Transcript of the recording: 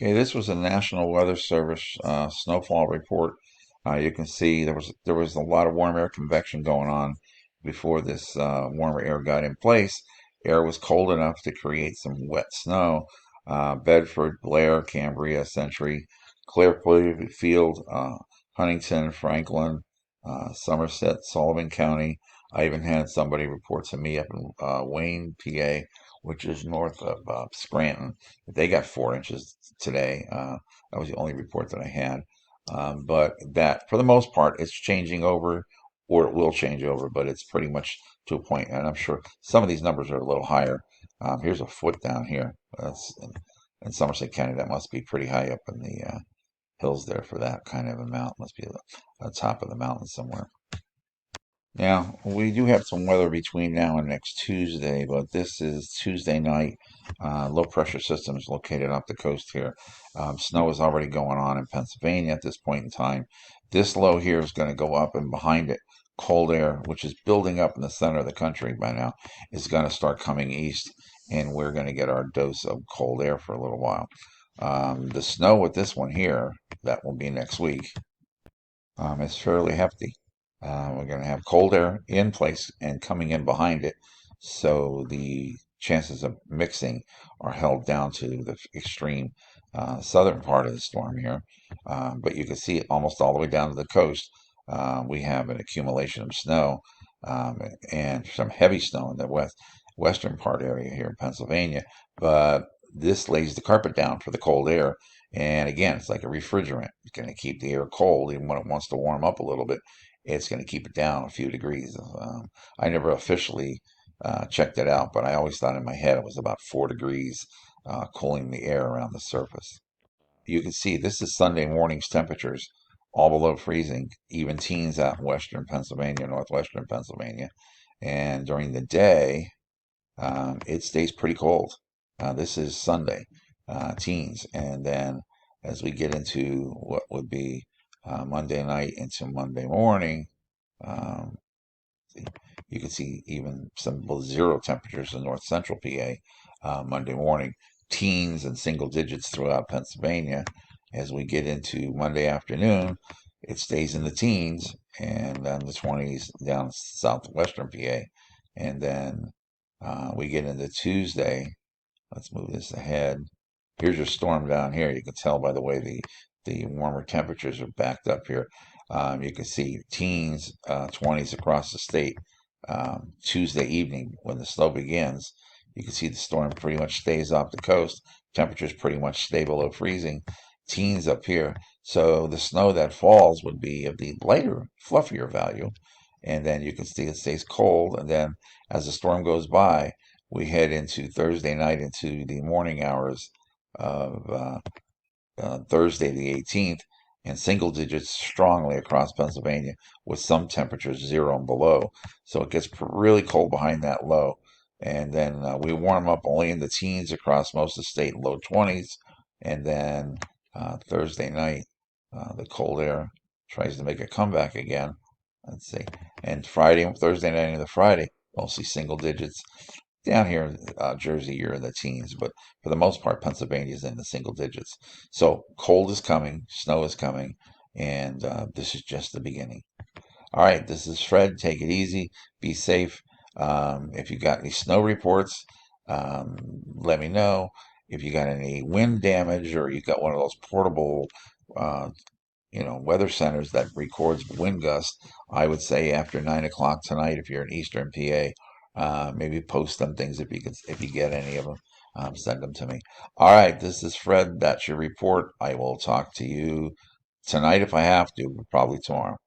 Okay, this was a National Weather Service snowfall report. You can see there was a lot of warm air convection going on before this warmer air got in place. Air was cold enough to create some wet snow. Bedford, Blair, Cambria, Century, Clearfield, Huntington, Franklin, Somerset, Sullivan County. I even had somebody report to me up in Wayne, PA, which is north of Scranton. They got 4 inches today. That was the only report that I had. But that, for the most part, it's changing over, or it will change over, but it's pretty much to a point. And I'm sure some of these numbers are a little higher. Here's a foot down here. That's in Somerset County. That must be pretty high up in the hills there for that kind of amount. Must be the top of the mountain somewhere. Now, we do have some weather between now and next Tuesday, but this is Tuesday night. Low pressure system is located off the coast here. Snow is already going on in Pennsylvania at this point in time. This low here is going to go up, and behind it, cold air, which is building up in the center of the country by now, is going to start coming east, and we're going to get our dose of cold air for a little while. The snow with this one here, that will be next week, is fairly hefty. We're going to have cold air in place and coming in behind it, so the chances of mixing are held down to the extreme southern part of the storm here. But you can see it almost all the way down to the coast. We have an accumulation of snow um, and some heavy snow in the western part area here in Pennsylvania. But this lays the carpet down for the cold air. And again, it's like a refrigerant. It's going to keep the air cold even when it wants to warm up a little bit. It's going to keep it down a few degrees. I never officially checked it out, but I always thought in my head it was about 4 degrees cooling the air around the surface. You can see this is Sunday morning's temperatures, all below freezing, even teens out in western Pennsylvania, northwestern Pennsylvania. And during the day, it stays pretty cold. This is Sunday, teens. And then as we get into what would be Monday night into Monday morning, um, you can see even some below zero temperatures in north central PA Monday morning, teens and single digits throughout Pennsylvania. As we get into Monday afternoon, it stays in the teens and the 20s down southwestern PA. And then we get into Tuesday. Let's move this ahead. Here's your storm down here. You can tell by the way the warmer temperatures are backed up here. You can see teens, 20s across the state. Tuesday evening when the snow begins, you can see the storm pretty much stays off the coast. Temperatures pretty much stay below freezing. Teens up here. So the snow that falls would be of the lighter, fluffier value. And then you can see it stays cold. And then as the storm goes by, we head into Thursday night into the morning hours of Thursday the 18th, and single digits strongly across Pennsylvania with some temperatures 0 and below. So it gets really cold behind that low. And then we warm up only in the teens across most of the state, low 20s. And then Thursday night, the cold air tries to make a comeback again. Let's see. And Thursday night into Friday, mostly single digits. Down here in Jersey, you're in the teens, but for the most part, Pennsylvania is in the single digits. So cold is coming, snow is coming, and this is just the beginning. All right, this is Fred. Take it easy. Be safe. If you got any snow reports, let me know. If you got any wind damage or you got one of those portable, uh, weather centers that records wind gusts, I would say after 9 o'clock tonight, if you're in Eastern PA, maybe post them things if you get any of them. Send them to me. All right, this is Fred. That's your report. I will talk to you tonight if I have to, but probably tomorrow.